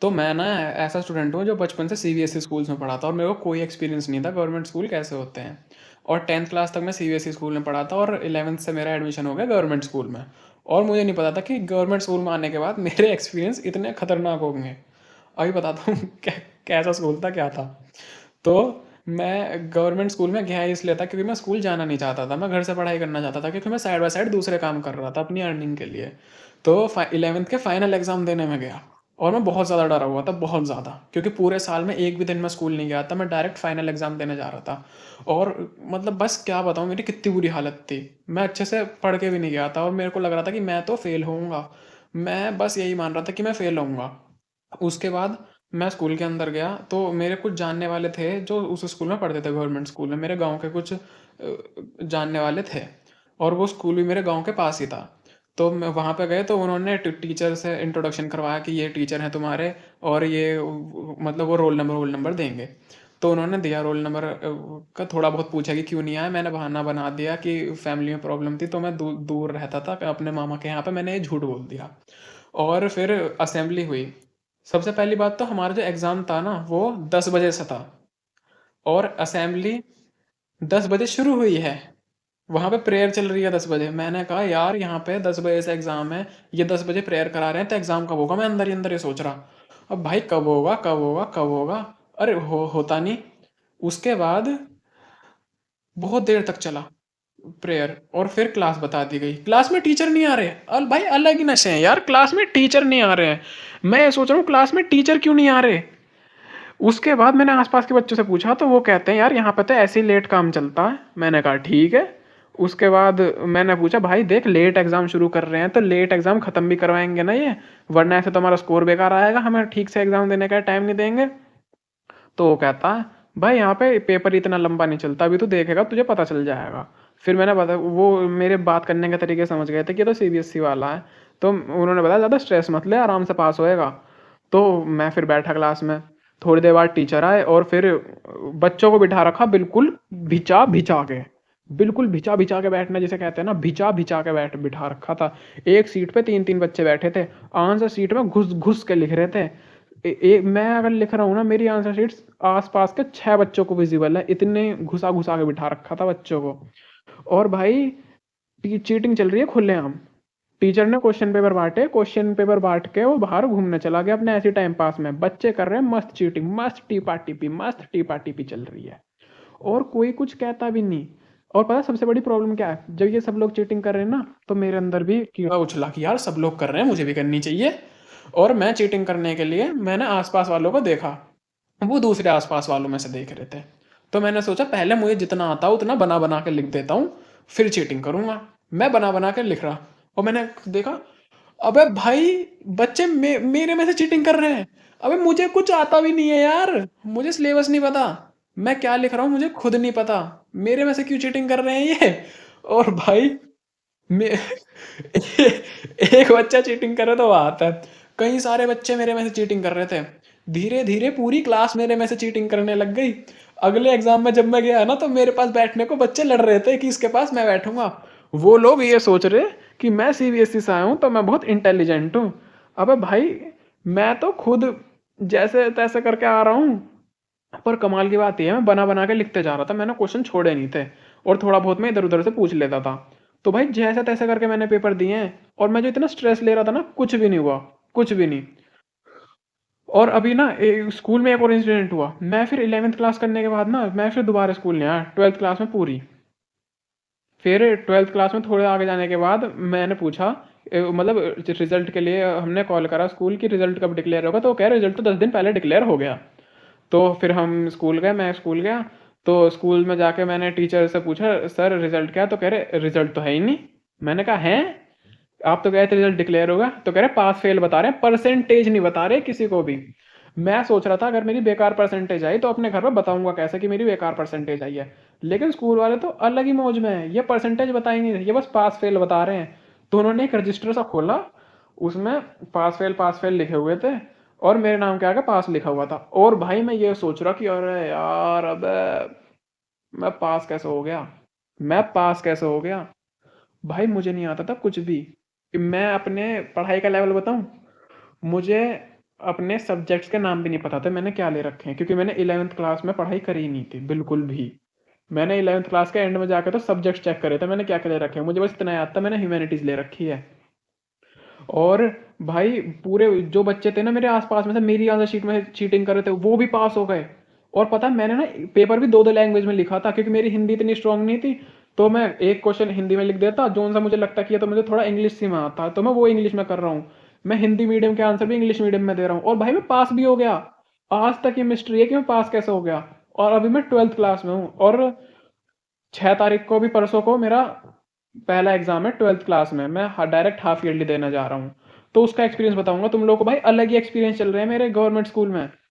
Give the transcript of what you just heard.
तो मैं ना ऐसा स्टूडेंट हूँ जो बचपन से सीबीएसई स्कूल्स में पढ़ा था और मेरे को कोई एक्सपीरियंस नहीं था गवर्नमेंट स्कूल कैसे होते हैं। और 10th क्लास तक मैं सीबीएसई स्कूल में पढ़ा था और 11th से मेरा एडमिशन हो गया गवर्नमेंट स्कूल में। और मुझे नहीं पता था कि गवर्नमेंट स्कूल में आने के बाद मेरे एक्सपीरियंस इतने खतरनाक होंगे। अभी बताता हूँ कैसा स्कूल था क्या था। तो मैं गवर्नमेंट स्कूल में गया इसलिए था क्योंकि मैं स्कूल जाना नहीं चाहता था, मैं घर से पढ़ाई करना चाहता था क्योंकि मैं साइड बाय साइड दूसरे काम कर रहा था अपनी अर्निंग के लिए। तो 11th के फाइनल एग्ज़ाम देने में गया और मैं बहुत ज़्यादा डरा हुआ था, बहुत ज़्यादा, क्योंकि पूरे साल में एक भी दिन मैं स्कूल नहीं गया था, मैं डायरेक्ट फाइनल एग्ज़ाम देने जा रहा था। और मतलब बस क्या बताऊँ मेरी कितनी बुरी हालत थी। मैं अच्छे से पढ़ के भी नहीं गया था और मेरे को लग रहा था कि मैं तो फेल होऊंगा। मैं बस यही मान रहा था कि मैं फेल होऊंगा। उसके बाद मैं स्कूल के अंदर गया तो मेरे कुछ जानने वाले थे जो उस स्कूल में पढ़ते थे, गवर्नमेंट स्कूल में मेरे गांव के कुछ जानने वाले थे। और वो स्कूल भी मेरे गांव के पास ही था। तो मैं वहाँ पे गए तो उन्होंने टीचर से इंट्रोडक्शन करवाया कि ये टीचर हैं तुम्हारे और ये मतलब वो रोल नंबर देंगे। तो उन्होंने दिया रोल नंबर का, थोड़ा बहुत पूछा कि क्यों नहीं आया, मैंने बहाना बना दिया कि फैमिली में प्रॉब्लम थी तो मैं दूर रहता था अपने मामा के यहाँ पे, मैंने ये झूठ बोल दिया। और फिर असेंबली हुई। सबसे पहली बात तो हमारा जो एग्ज़ाम था ना वो 10 बजे से था और असेंबली 10 बजे शुरू हुई है। वहाँ पे प्रेयर चल रही है 10 बजे। मैंने कहा यार यहाँ पे 10 बजे से एग्ज़ाम है, ये 10 बजे प्रेयर करा रहे हैं तो एग्ज़ाम कब होगा, मैं अंदर ही अंदर ये सोच रहा। अब भाई कब होगा कब होगा कब होगा। अरे होता नहीं। उसके बाद बहुत देर तक चला प्रेयर और फिर क्लास बता दी गई, क्लास में टीचर नहीं आ रहे। भाई अलग ही नशे हैं यार, क्लास में टीचर नहीं आ रहे हैं। मैं ये सोच रहा हूँ क्लास में टीचर क्यों नहीं आ रहे। उसके बाद मैंने आसपास के बच्चों से पूछा तो वो कहते हैं यार यहाँ पे तो ऐसे ही लेट काम चलता है। मैंने कहा ठीक है। उसके बाद मैंने पूछा भाई देख लेट एग्जाम शुरू कर रहे हैं तो लेट एग्जाम खत्म भी करवाएंगे ना ये, वरना ऐसे तो हमारा स्कोर बेकार आएगा, हमें ठीक से एग्जाम देने का टाइम नहीं देंगे। तो वो कहता है भाई यहाँ पे पेपर इतना लंबा नहीं चलता, अभी तो देखेगा तुझे पता चल जाएगा। फिर मैंने बता, वो मेरे बात करने के तरीके समझ गए थे कि ये तो सीबीएसई वाला है। तो उन्होंने बताया ज़्यादा स्ट्रेस मत ले, आराम से पास होएगा। तो मैं फिर बैठा क्लास में। थोड़ी देर बाद टीचर आए और फिर बच्चों को बिठा रखा बिल्कुल भिचा भिचा के, बिल्कुल भिचा भिचा के बैठना जिसे कहते हैं ना, भिचा भिचा के बिठा रखा था। एक सीट पे तीन तीन बच्चे बैठे थे, आंसर सीट में घुस घुस के लिख रहे थे। मैं अगर लिख रहा हूँ ना मेरी आंसर शीट्स आसपास के 6 बच्चों को विजिबल है, इतने घुसा घुसा के बिठा रखा था बच्चों को। और भाई चीटिंग चल रही है खुलेआम। टीचर ने क्वेश्चन पेपर बांटे, क्वेश्चन पेपर बांट के वो बाहर घूमने चला गया अपने ऐसी टाइम पास में, बच्चे कर रहे हैं मस्त चीटिंग, मस्त टीपा टीपी, मस्त टीपा टीपी चल रही है और कोई कुछ कहता भी नहीं। और पता है सबसे बड़ी प्रॉब्लम क्या है, जब ये सब लोग चीटिंग कर रहे हैं ना तो मेरे अंदर भी कीड़ा उछला कि यार सब लोग कर रहे हैं मुझे भी करनी चाहिए। और मैं चीटिंग करने के लिए मैंने आसपास वालों को देखा, वो दूसरे आसपास वालों में से देख रहे थे। तो मैंने सोचा पहले मुझे जितना आता उतना बना बना के लिख देता हूँ, फिर चीटिंग करूंगा। मैं बना बना के लिख रहा और मैंने देखा अबे भाई बच्चे मेरे में से चीटिंग कर रहे हैं। अबे मुझे कुछ आता भी नहीं है यार, मुझे सिलेबस नहीं पता, मैं क्या लिख रहा हूँ मुझे खुद नहीं पता, मेरे में से क्यों चीटिंग कर रहे हैं ये। और भाई मे एक बच्चा चीटिंग करे तो वो आता है, कई सारे बच्चे मेरे में से चीटिंग कर रहे थे। धीरे धीरे पूरी क्लास मेरे में से चीटिंग करने लग गई। अगले एग्जाम में जब मैं गया ना तो मेरे पास बैठने को बच्चे लड़ रहे थे कि इसके पास मैं बैठूंगा। वो लोग ये सोच रहे कि मैं सीबीएसई से आया हूँ तो मैं बहुत इंटेलिजेंट हूँ। अबे भाई मैं तो खुद जैसे तैसे करके आ रहा हूँ। पर कमाल की बात यह है मैं बना बना के लिखते जा रहा था, मैंने क्वेश्चन छोड़े नहीं थे। और थोड़ा बहुत मैं इधर उधर से पूछ लेता था। तो भाई जैसे तैसे करके मैंने पेपर दिए हैं और मैं जो इतना स्ट्रेस ले रहा था ना कुछ भी नहीं हुआ, कुछ भी नहीं। और अभी ना स्कूल में एक और इंसिडेंट हुआ, मैं फिर 11th क्लास करने के बाद ना मैं फिर दोबारा स्कूल नहीं आया 12th क्लास में पूरी। फिर 12th क्लास में थोड़े आगे जाने के बाद मैंने पूछा मतलब रिजल्ट के लिए हमने कॉल करा स्कूल की रिजल्ट कब डिक्लेयर होगा, तो कह रिजल्ट तो 10 दिन पहले डिक्लेयर हो गया। तो फिर हम स्कूल गए, मैं स्कूल गया। तो स्कूल में जाके मैंने टीचर से पूछा सर रिजल्ट क्या है, तो कह रहे रिजल्ट तो है ही नहीं। मैंने कहा है, आप तो कह रहे थे रिजल्ट डिक्लेयर होगा, तो कह रहे पास फेल बता रहे हैं, परसेंटेज नहीं बता रहे किसी को भी। मैं सोच रहा था अगर मेरी बेकार परसेंटेज आई तो अपने घर में बताऊंगा कैसे कि मेरी बेकार परसेंटेज आई है। लेकिन स्कूल वाले तो अलग ही मौज में है, ये परसेंटेज बता ही नहीं रहे, ये बस पास फेल बता रहे हैं। तो उन्होंने एक रजिस्टर सा खोला, उसमें पास फेल लिखे हुए थे और मेरे नाम के आगे पास लिखा हुआ था। और भाई मैं ये सोच रहा कि अरे यार अब मैं पास कैसे हो गया, मैं पास कैसे हो गया। भाई मुझे नहीं आता था कुछ भी। मैं अपने पढ़ाई का लेवल बताऊं, मुझे अपने सब्जेक्ट्स के नाम भी नहीं पता थे मैंने क्या ले रखे हैं, क्योंकि मैंने 11th क्लास में पढ़ाई करी ही नहीं थी, बिल्कुल भी। मैंने 11th क्लास के एंड में जाके तो सब्जेक्ट्स चेक करे थे मैंने क्या-क्या ले रखे हैं। मुझे बस इतना याद था मैंने ह्यूमैनिटीज़ ले रखी है। और भाई पूरे जो बच्चे थे ना मेरे आस-पास में से मेरी आंसर शीट में चीटिंग कर रहे थे, वो भी पास हो गए। और पता है मैंने ना पेपर भी 2-2 लैंग्वेज में लिखा था, क्योंकि मेरी हिंदी इतनी स्ट्रॉन्ग नहीं थी। तो मैं एक क्वेश्चन हिंदी में लिख देता, जोन-सा मुझे लगता कि ये तो मुझे थोड़ा इंग्लिश सी में आता है, तो मैं वो इंग्लिश में कर रहा हूँ। मैं हिंदी मीडियम के आंसर भी इंग्लिश मीडियम में दे रहा हूँ और भाई मैं पास भी हो गया। आज तक ये मिस्ट्री है कि मैं पास कैसे हो गया। और अभी मैं 12th क्लास में हूँ और 6 तारीख को भी परसों को मेरा पहला एग्ज़ाम है 12th क्लास में। मैं डायरेक्ट हाफ ईयरली देने जा रहा हूँ। तो उसका एक्सपीरियंस बताऊँगा तुम लोगों को। भाई अलग ही एक्सपीरियंस चल रहे हैं मेरे गवर्नमेंट स्कूल में।